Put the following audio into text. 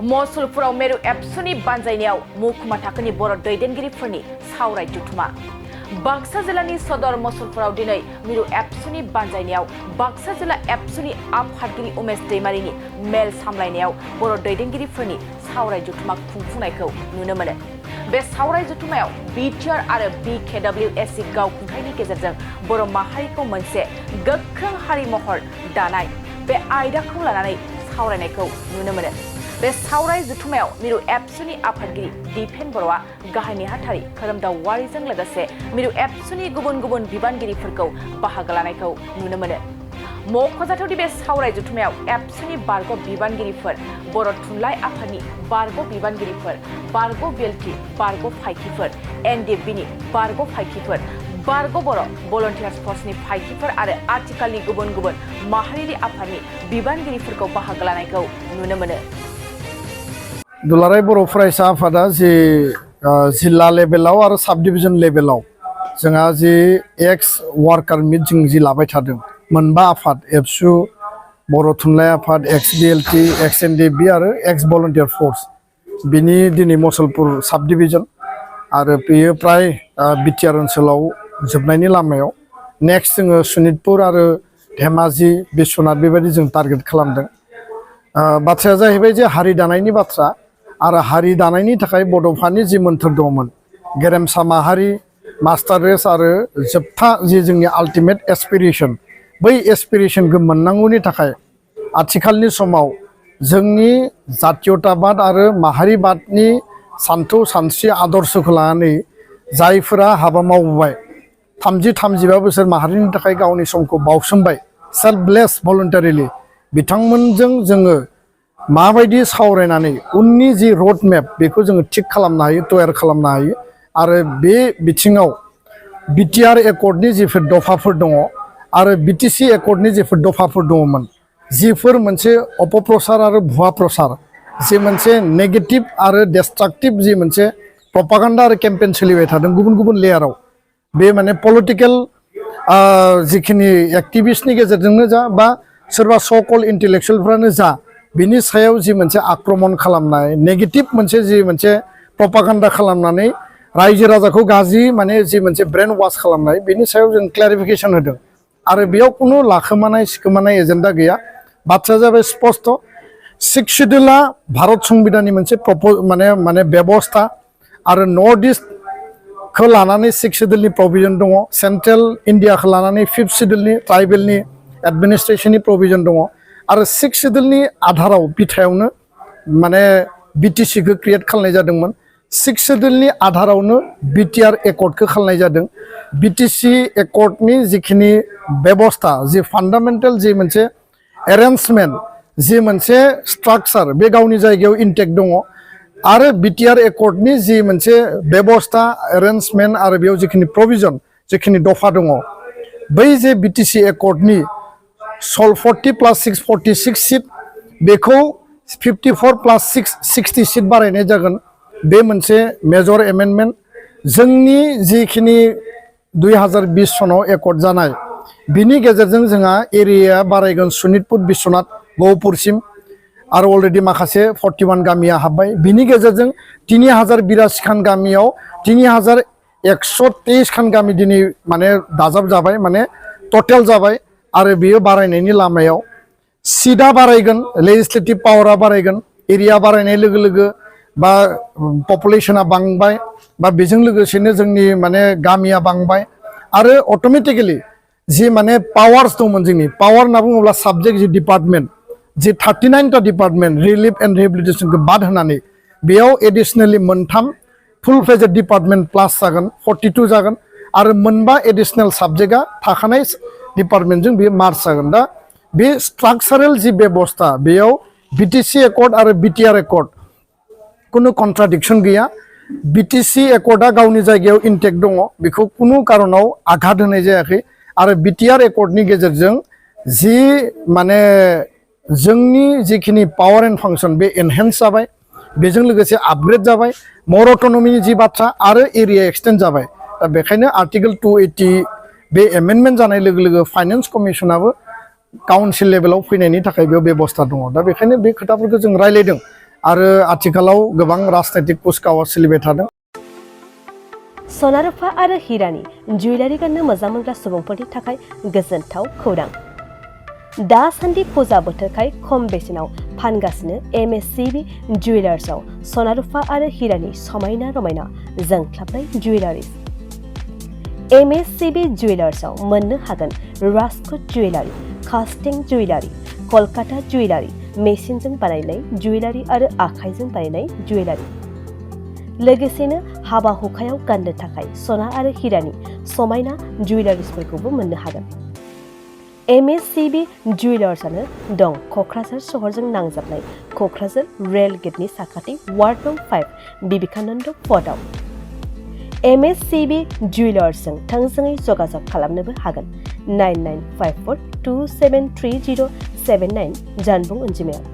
मसलपुराव मेरु एबसुनि बानजायनायाव महकुमा थाखोनि बर' दैदेनगिरिफोरनि सावराय जथुमा बाक्सा जिल्लानि सदर मसलपुराव दिनै मिरु एबसुनि बानजायनायाव बाक्सा जिल्ला एबसुनि आफादगिरि उमेश दैमारिनि मेल सामलायनायाव बर' दैदेनगिरिफोरनि सावराय जथुमा खुंफुंनायखौ नुनो मोनो। बे सावराय जथुमायाव बिटिआर आरो बिकेडब्लिउएसि गावखुंथायनि गेजेरजों बर' माहारिखौ मोनसे गोख्रों हारि महर दानाय बे आयदाखौ लानानै सावरायनायखौ नुनो मोनो। बे सावराय जथुमायाव मिरु एबसुनि आफादगिरि दिपेन बर'आ गाहाय नेहाथारि खोरोमदाव वारिजों लोगोसे मिरु एबसुनि गुबुन गुबुन बिबानगिरिफोरखौ बाहागो लानायखौ नुनो मोनो। मख'जाथावदि बे सावराय जथुमायाव एबसुनि बारग' बिबानगिरिफोर, बर' थुनलाइ आफादनि बारग' बिबानगिरिफोर, बारग' बिएलटि बारग' फायखिफोर, एनडिएफबिनि बारग' फायखिफोर, बारग' बर' भलन्टियार्स फर्सनि फायखिफोर आरो आथिखालनि गुबुन गुबुन माहारियारि आफादनि बिबानगिरिफोरखौ बाहागो लानायखौ नुनो मोनो। दुलाराय बर' फरायसा आफादा जि जिल्ला लेभेलाव आरो साब डिभिजन लेभेलाव जोंहा जि एक्स वार्कार मिट जों जि लाबाय थादों मोनबा आफाद एबसु, बर' थुनलाइ आफाद, एक्स बिएलटि, एक्स एनडिएफबि आरो एक्स भलन्टियार फर्स बिनि दिनै मसलपुर साब डिभिजन आरो बेयो प्राय बिटिआर ओनसोलाव जोबनायनि लामायाव नेक्स्ट जोङो सनितपुर आरो धेमाजि, बिश्वनाथ बेबायदि जों टारगेट खालामदों। बाथ्राया जाहैबाय जे हारि दानायनि बाथ्रा आरो हारि दानायनि थाखाय बड'फानि जि मोन्थोर दंमोन गेरेमसा माहारि मास्टार रेस आरो जोबथा जि जोंनि आल्टिमेट एसपिरेसन बै एसपिरेसनखौ मोननांगौनि थाखाय आथिखालनि समाव जोंनि जातीयताबाद आरो माहारिबादनि सान्थौ सानस्रि आदर्शखौ लानानै जायफोरा हाबा मावबोबाय 30-35 बोसोर माहारिनि थाखाय गावनि समखौ बावसोमबाय सेल्फलेस भलन्टारिलि बिथांमोनजों जोङो माबायदि सावरायनानै उननि जि रड मेप बेखौ जोङो थिक खालामनो हायो, तयार खालामनो हायो आरो बे बिथिङाव बिटिआर एकर्डनि जिफोर दफाफोर दङ आरो बिटिसि एकर्डनि जिफोर दफाफोर दङमोन जिफोर मोनसे अपप्रसार आरो भुवा प्रसार जि मोनसे नेगेटिभ आरो डेस्ट्राक्टिभ जि मोनसे प्रपागान्डा आरो केम्पेन सोलिबाय थादों गुबुन गुबुन लेयाराव बे माने पलिटिकेल जिखिनि एक्टिभिस्टनि गेजेरजोंनो जा बा सोरबा सकल इन्टेलेक्सुयेलफ्रानो जा बिनि सायाव जि मोनसे आक्रमण खालामनाय नेगेटिभ मोनसे जि मोनसे प्रपागान्डा खालामनानै रायजो राजाखौ गाज्रि माने जि मोनसे ब्रेन वाश खालामनाय बिनि सायाव जों क्लेरिफिकेसन होदों आरो बेयाव खुनु लाखोमानाय सिखोमानाय एजेन्डा गैया। बाथ्राया जाबाय स्पष्ट 6 शिड्युलआ भारत संबिधाननि मोनसे माने बेबस्था आरो नर्थ इस्टखौ लानानै 6 शिड्युलनि प्रभिजन दङ, सेन्ट्रेल इन्डियाखौ लानानै 5th शिड्युलनि ट्राइबेलनि एडमिनिस्ट्रेशननि प्रभिजन दङ आरो 6 शिड्युलनि आधाराव बिथायावनो माने बिटिसिखौ क्रिएट खालामनाय जादोंमोन। 6 शिड्युलनि आधारावनो बिटिआर एकर्डखौ खालामनाय जादों। बिटिसि एकर्डनि जिखिनि बेबस्था जि फान्डामेन्टेल जि मोनसे एरेन्जमेन्ट जि मोनसे स्ट्राक्चार बे गावनि जायगायाव इनटेक्ट दङ आरो बिटिआर एकर्डनि जि मोनसे बेबस्था एरेन्जमेन्ट आरो बेयाव जिखिनि प्रभिजन जिखिनि दफा दङ बै जे बिटिसि एकर्डनि 40 + 6 46 सिट बेखौ 54 + 6 60 सिट बारायनाय जागोन। बे मोनसे मेजर एमेन्डमेन्ट जोंनि जिखिनि 2020 सनाव एकर्ड जानाय बिनि गेजेरजों जोंहा एरियाया बारायगोन सनितपुर, बिश्वनाथ, गहपुरसिम आरो अलरेडि माखासे 41 गामिया हाबबाय। बिनि गेजेरजों 3082 खान गामियाव 3123 खान गामि दिनै माने दाजाब जाबाय माने टटेल जाबाय आरो बेयो बारायनायनि लामायाव सिटआ बारायगोन, लेजिस्लेटिभ पावारा बारायगोन, एरिया बारायनाय लोगो लोगो बा पपुलेशना बांबाय बा बेजों लोगोसेनो जोंनि माने गामिया बांबाय आरो अट'मेटिकेलि जि माने पावार्स दंमोन जोंनि पावार होनना बुङोब्ला साबजेक्ट जि डिपार्टमेन्ट जि 39टा डिपार्टमेन्ट रिलिफ एन्ड रिहेबिलिटेसनखौ बाद होनानै बेयाव एडिसनेलि 3 फुल फ्लेजेड डिपार्टमेन्ट प्लास जागोन 42 जागोन आरो 4 एडिसनेल साबजेक्टआ थाखानाय डिपार्टमेन्टजों बेयो मार्च जागोन। दा बे स्ट्राक्चारेल जि बेबस्था बेयाव बिटिसि एकर्ड आरो बिटिआर एकर्ड कुनु कन्ट्राडिक्सन गैया। बिटिसि एकर्डआ गावनि जायगायाव इनटेक्ट दङ बेखौ कुनु कारनाव आघात होनाय जायाखै आरो बिटिआर एकर्डनि गेजेरजों जि माने जोंनि जिखिनि पावार एन्ड फांसन बे एनहेन्स जाबाय बेजों लोगोसे आपग्रेड जाबाय मर अट'नमिनि जि बाथ्रा आरो एरिया एक्सटेन्ड जाबाय। दा बेखायनो आर्टिकल 280 बे एमेन्डमेन्ट जानाय लोगो लोगो फाइनेन्स कमिसनाबो काउन्सिल लेभेलाव फैनायनि थाखाय बेयाव बेबस्था दङ। दा बेखायनो बे खोथाफोरखौ जों रायलायदों आरो आथिखालाव गोबां राजनैतिक कुचकावाज सोलिबाय थादों। सना रुफा आरो हिरानि जुवेलारि गाननो मोजां मोनग्रा सुबुंफोरनि थाखाय गोजोनथाव खौरां। दासान्दि फुजा बोथोरखाय खम बेसेनाव फानगासिनो MSCB जुवेलार्सआव सना रुफा आरो हिरानि समायना रमायना जोंख्लाबनाय जुवेलारिज। MSCB जुवेलार्सआव मोननो हागोन राजकोट जुवेलारि, कास्टिं जुवेलारि, कलकाता जुवेलारि, मेसिनजों बानायनाय जुवेलारि आरो आखाइजों बानायनाय जुवेलारि। लोगोसेनो हाबा हुखायाव गाननो थाखाय सना आरो हिरानि समायना जुवेलारिसफोरखौबो मोननो हागोन। MSCB जुवेलार्सआनो दं क'क्राझार सहरजों नांजाबनाय क'क्राझार रेल गेटनि साखाथि वार्ड नं 5 बिवेकानन्द पथआव। MSCB जुवेलार्सजों थोंजोङै जगाजग खालामनोबो हागोन 9954273079 जानबुं अनजिमायाव।